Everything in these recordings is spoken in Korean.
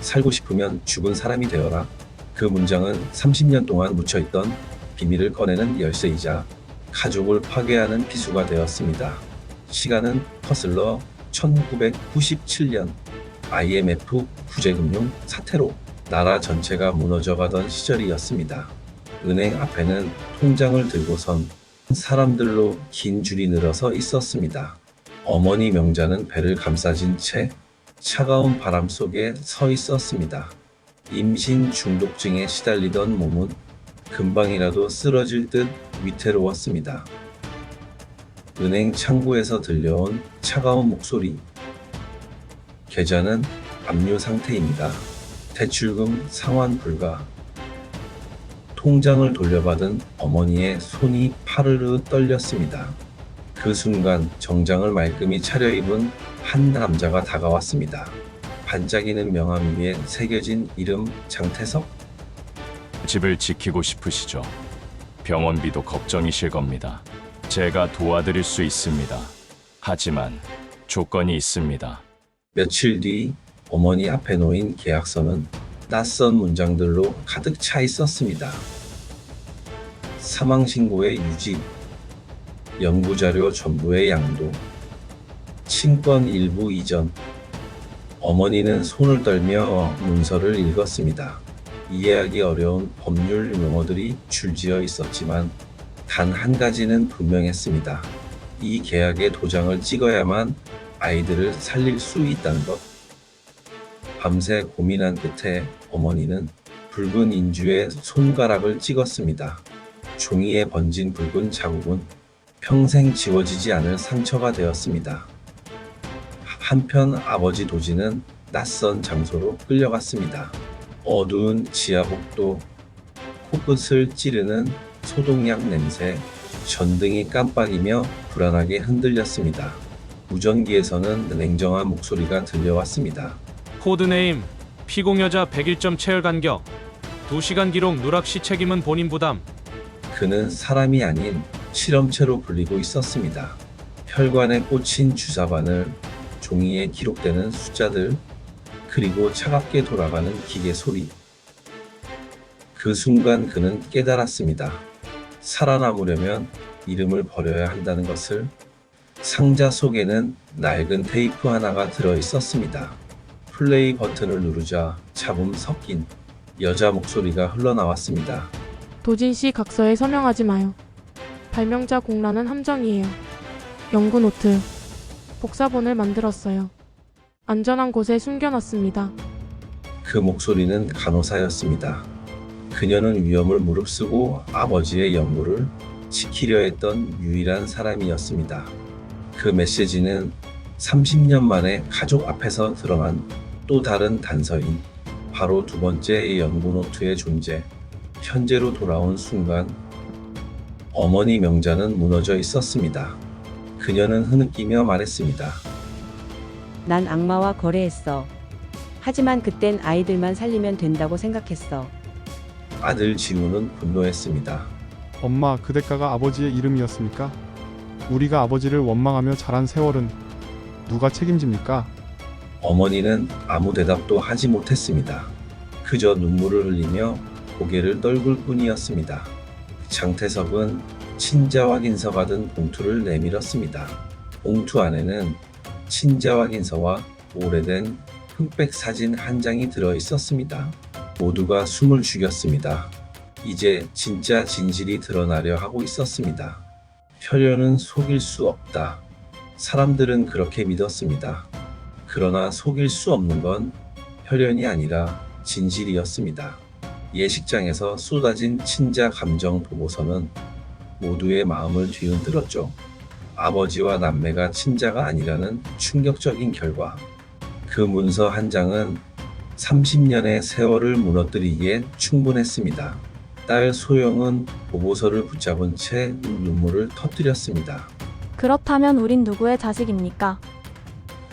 살고 싶으면 죽은 사람이 되어라. 그 문장은 30년 동안 묻혀있던 비밀을 꺼내는 열쇠이자 가족을 파괴하는 비수가 되었습니다. 시간은 거슬러 1997년 IMF 구제금융 사태로 나라 전체가 무너져가던 시절이었습니다. 은행 앞에는 통장을 들고선 사람들로 긴 줄이 늘어서 있었습니다. 어머니 명자는 배를 감싸진 채 차가운 바람 속에 서 있었습니다. 임신 중독증에 시달리던 몸은 금방이라도 쓰러질 듯 위태로웠습니다. 은행 창구에서 들려온 차가운 목소리. 계좌는 압류 상태입니다. 대출금 상환 불가. 통장을 돌려받은 어머니의 손이 파르르 떨렸습니다. 그 순간 정장을 말끔히 차려입은 한 남자가 다가왔습니다. 반짝이는 명함 위에 새겨진 이름 장태석? 집을 지키고 싶으시죠? 병원비도 걱정이실 겁니다. 제가 도와드릴 수 있습니다. 하지만 조건이 있습니다. 며칠 뒤 어머니 앞에 놓인 계약서는 낯선 문장들로 가득 차 있었습니다. 사망신고의 유지, 연구자료 전부의 양도, 친권 일부 이전. 어머니는 손을 떨며 문서를 읽었습니다. 이해하기 어려운 법률 용어들이 줄지어 있었지만 단 한 가지는 분명했습니다. 이 계약에 도장을 찍어야만 아이들을 살릴 수 있다는 것. 밤새 고민한 끝에 어머니는 붉은 인주에 손가락을 찍었습니다. 종이에 번진 붉은 자국은 평생 지워지지 않을 상처가 되었습니다. 한편 아버지 도지는 낯선 장소로 끌려갔습니다. 어두운 지하복도, 코끝을 찌르는 소독약 냄새, 전등이 깜빡이며 불안하게 흔들렸습니다. 무전기에서는 냉정한 목소리가 들려왔습니다. 코드네임 피공여자 101점 체열 간격 2시간 기록 누락시 책임은 본인 부담. 그는 사람이 아닌 실험체로 불리고 있었습니다. 혈관에 꽂힌 주사바늘, 종이에 기록되는 숫자들, 그리고 차갑게 돌아가는 기계 소리. 그 순간 그는 깨달았습니다. 살아남으려면 이름을 버려야 한다는 것을. 상자 속에는 낡은 테이프 하나가 들어 있었습니다. 플레이 버튼을 누르자 잡음 섞인 여자 목소리가 흘러나왔습니다. 도진 씨 각서에 서명하지 마요. 발명자 공란은 함정이에요. 연구 노트. 복사본을 만들었어요. 안전한 곳에 숨겨놨습니다. 그 목소리는 간호사였습니다. 그녀는 위험을 무릅쓰고 아버지의 연구를 지키려 했던 유일한 사람이었습니다. 그 메시지는 30년 만에 가족 앞에서 드러난 또 다른 단서인 바로 두 번째 연구 노트의 존재. 현재로 돌아온 순간 어머니 명자는 무너져 있었습니다. 그녀는 흐느끼며 말했습니다. 난 악마와 거래했어. 하지만 그땐 아이들만 살리면 된다고 생각했어. 아들 진우는 분노했습니다. 엄마, 그 대가가 아버지의 이름이었습니까? 우리가 아버지를 원망하며 자란 세월은 누가 책임집니까? 어머니는 아무 대답도 하지 못했습니다. 그저 눈물을 흘리며 고개를 떨굴 뿐이었습니다. 장태석은 친자 확인서가 든 봉투를 내밀었습니다. 봉투 안에는 친자 확인서와 오래된 흑백 사진 한 장이 들어 있었습니다. 모두가 숨을 죽였습니다. 이제 진짜 진실이 드러나려 하고 있었습니다. 혈연은 속일 수 없다. 사람들은 그렇게 믿었습니다. 그러나 속일 수 없는 건 혈연이 아니라 진실이었습니다. 예식장에서 쏟아진 친자 감정 보고서는 모두의 마음을 뒤흔들었죠. 아버지와 남매가 친자가 아니라는 충격적인 결과. 그 문서 한 장은 30년의 세월을 무너뜨리기에 충분했습니다. 딸 소영은 보고서를 붙잡은 채 눈물을 터뜨렸습니다. 그렇다면 우린 누구의 자식입니까?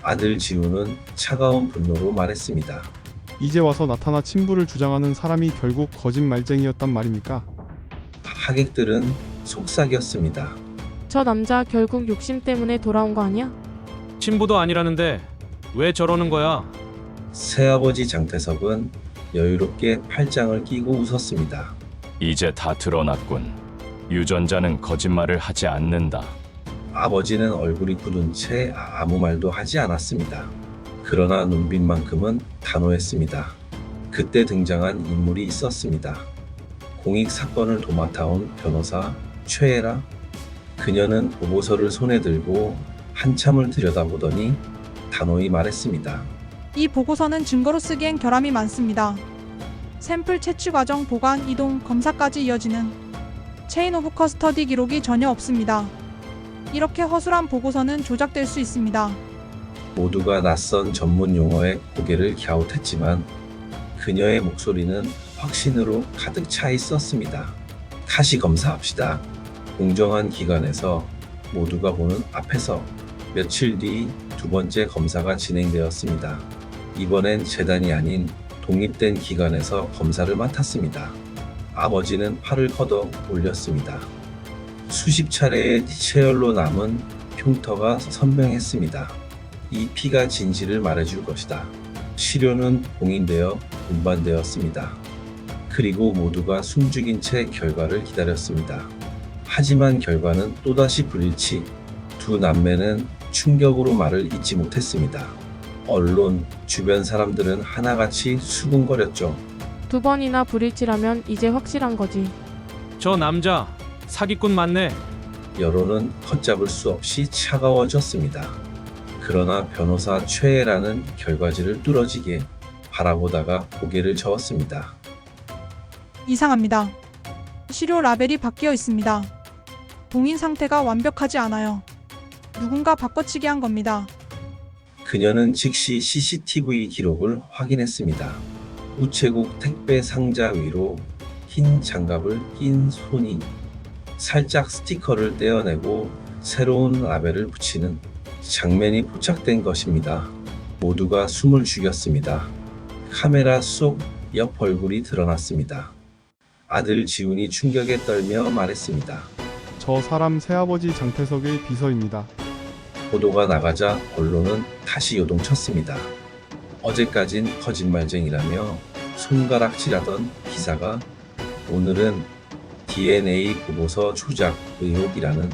아들 지우는 차가운 분노로 말했습니다. 이제 와서 나타나 친부를 주장하는 사람이 결국 거짓말쟁이였단 말입니까? 하객들은 속삭였습니다. 저 남자 결국 욕심 때문에 돌아온 거 아니야? 친부도 아니라는데 왜 저러는 거야? 새아버지 장태석은 여유롭게 팔짱을 끼고 웃었습니다. 이제 다 드러났군. 유전자는 거짓말을 하지 않는다. 아버지는 얼굴이 굳은 채 아무 말도 하지 않았습니다. 그러나 눈빛만큼은 단호했습니다. 그때 등장한 인물이 있었습니다. 공익 사건을 도맡아온 변호사 최애라. 그녀는 보고서를 손에 들고 한참을 들여다보더니 단호히 말했습니다. 이 보고서는 증거로 쓰기엔 결함이 많습니다. 샘플 채취 과정, 보관, 이동, 검사까지 이어지는 체인 오브 커스터디 기록이 전혀 없습니다. 이렇게 허술한 보고서는 조작될 수 있습니다. 모두가 낯선 전문 용어에 고개를 갸웃했지만 그녀의 목소리는 확신으로 가득 차 있었습니다. 다시 검사합시다. 공정한 기관에서 모두가 보는 앞에서 며칠 뒤 두 번째 검사가 진행되었습니다. 이번엔 재단이 아닌 독립된 기관에서 검사를 맡았습니다. 아버지는 팔을 걷어 올렸습니다. 수십 차례의 체열로 남은 흉터가 선명했습니다. 이 피가 진실을 말해줄 것이다. 시료는 봉인되어 운반되었습니다. 그리고 모두가 숨죽인 채 결과를 기다렸습니다. 하지만 결과는 또다시 불일치. 두 남매는 충격으로 말을 잇지 못했습니다. 언론, 주변 사람들은 하나같이 수군거렸죠. 2번이나 불일치라면 이제 확실한 거지. 저 남자 사기꾼 맞네. 여론은 걷잡을 수 없이 차가워졌습니다. 그러나 변호사 최애라는 결과지를 뚫어지게 바라보다가 고개를 저었습니다. 이상합니다. 시료 라벨이 바뀌어 있습니다. 봉인 상태가 완벽하지 않아요. 누군가 바꿔치기 한 겁니다. 그녀는 즉시 CCTV 기록을 확인했습니다. 우체국 택배 상자 위로 흰 장갑을 낀 손이 살짝 스티커를 떼어내고 새로운 라벨을 붙이는 장면이 포착된 것입니다. 모두가 숨을 죽였습니다. 카메라 속 옆 얼굴이 드러났습니다. 아들 지훈이 충격에 떨며 말했습니다. 저 사람 새아버지 장태석의 비서입니다. 보도가 나가자 언론은 다시 요동쳤습니다. 어제까진 거짓말쟁이라며 손가락질하던 기사가 오늘은 DNA 보고서 조작 의혹이라는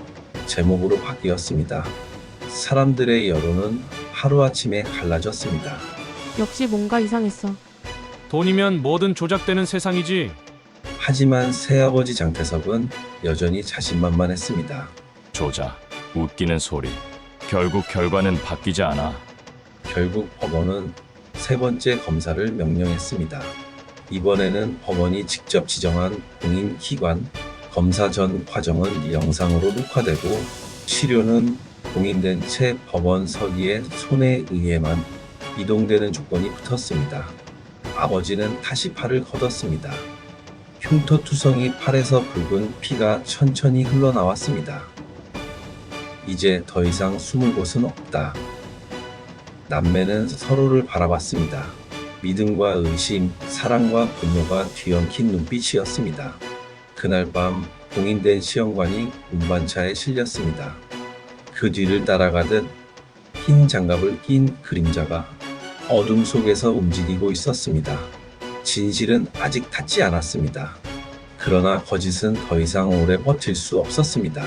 제목으로 바뀌었습니다. 사람들의 여론은 하루아침에 갈라졌습니다. 역시 뭔가 이상했어. 돈이면 뭐든 조작되는 세상이지. 하지만 새아버지 장태석은 여전히 자신만만했습니다. 조작, 웃기는 소리. 결국 결과는 바뀌지 않아. 결국 법원은 세 번째 검사를 명령했습니다. 이번에는 법원이 직접 지정한 공인기관 검사 전 과정은 영상으로 녹화되고 시료는 봉인된 채 법원 서기의 손에 의해만 이동되는 조건이 붙었습니다. 아버지는 다시 팔을 걷었습니다. 흉터투성이 팔에서 붉은 피가 천천히 흘러나왔습니다. 이제 더 이상 숨을 곳은 없다. 남매는 서로를 바라봤습니다. 믿음과 의심, 사랑과 분노가 뒤엉킨 눈빛이었습니다. 그날 밤 봉인된 시험관이 운반차에 실렸습니다. 그 뒤를 따라가듯 흰 장갑을 낀 그림자가 어둠 속에서 움직이고 있었습니다. 진실은 아직 닿지 않았습니다. 그러나 거짓은 더 이상 오래 버틸 수 없었습니다.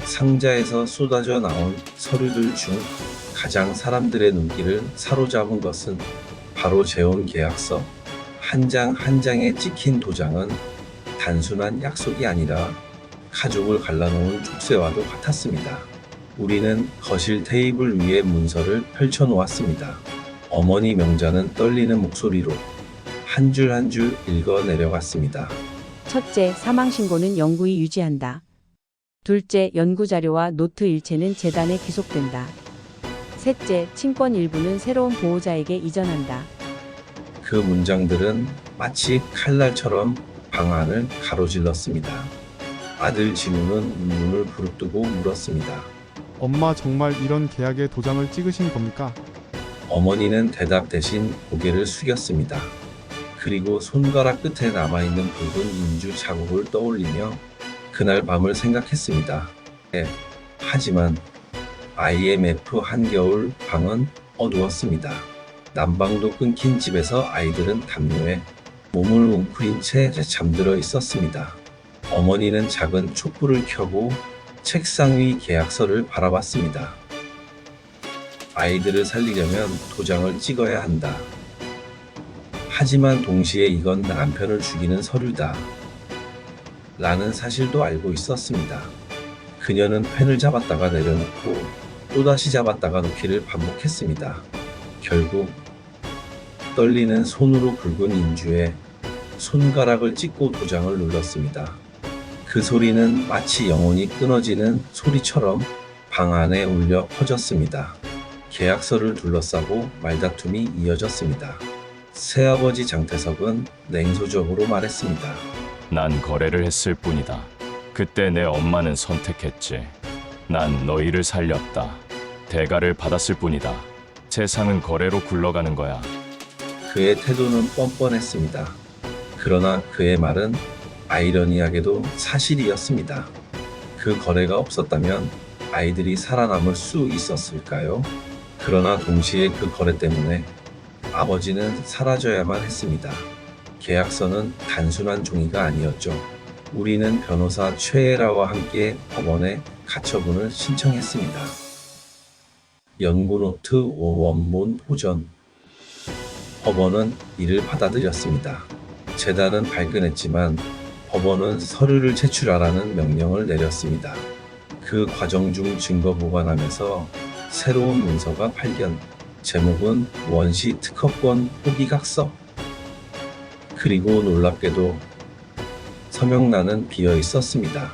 상자에서 쏟아져 나온 서류들 중 가장 사람들의 눈길을 사로잡은 것은 바로 재혼 계약서. 한 장 한 장에 찍힌 도장은 단순한 약속이 아니라 가족을 갈라놓은 족쇄와도 같았습니다. 우리는 거실 테이블 위에 문서를 펼쳐놓았습니다. 어머니 명자는 떨리는 목소리로 한 줄 한 줄 읽어 내려갔습니다. 첫째, 사망신고는 영구히 유지한다. 둘째, 연구자료와 노트 일체는 재단에 기속된다. 셋째, 친권 일부는 새로운 보호자에게 이전한다. 그 문장들은 마치 칼날처럼 방 안을 가로질렀습니다. 아들 진우는 눈을 부릅뜨고 물었습니다. 엄마 정말 이런 계약에 도장을 찍으신 겁니까? 어머니는 대답 대신 고개를 숙였습니다. 그리고 손가락 끝에 남아있는 붉은 인주 자국을 떠올리며 그날 밤을 생각했습니다. 하지만 IMF 한겨울 방은 어두웠습니다. 난방도 끊긴 집에서 아이들은 담요에 몸을 웅크린 채 잠들어 있었습니다. 어머니는 작은 촛불을 켜고 책상 위 계약서를 바라봤습니다. 아이들을 살리려면 도장을 찍어야 한다. 하지만 동시에 이건 남편을 죽이는 서류다. 라는 사실도 알고 있었습니다. 그녀는 펜을 잡았다가 내려놓고 또다시 잡았다가 놓기를 반복했습니다. 결국 떨리는 손으로 굵은 인주에 손가락을 찍고 도장을 눌렀습니다. 그 소리는 마치 영혼이 끊어지는 소리처럼 방 안에 울려 퍼졌습니다. 계약서를 둘러싸고 말다툼이 이어졌습니다. 새아버지 장태석은 냉소적으로 말했습니다. 난 거래를 했을 뿐이다. 그때 내 엄마는 선택했지. 난 너희를 살렸다. 대가를 받았을 뿐이다. 세상은 거래로 굴러가는 거야. 그의 태도는 뻔뻔했습니다. 그러나 그의 말은 아이러니하게도 사실이었습니다. 그 거래가 없었다면 아이들이 살아남을 수 있었을까요? 그러나 동시에 그 거래 때문에 아버지는 사라져야만 했습니다. 계약서는 단순한 종이가 아니었죠. 우리는 변호사 최애라와 함께 법원에 가처분을 신청했습니다. 연구노트 원본 보전. 법원은 이를 받아들였습니다. 재단은 발끈했지만 법원은 서류를 제출하라는 명령을 내렸습니다. 그 과정 중 증거 보관함에서 새로운 문서가 발견. 제목은 원시 특허권 포기각서. 그리고 놀랍게도 서명란은 비어 있었습니다.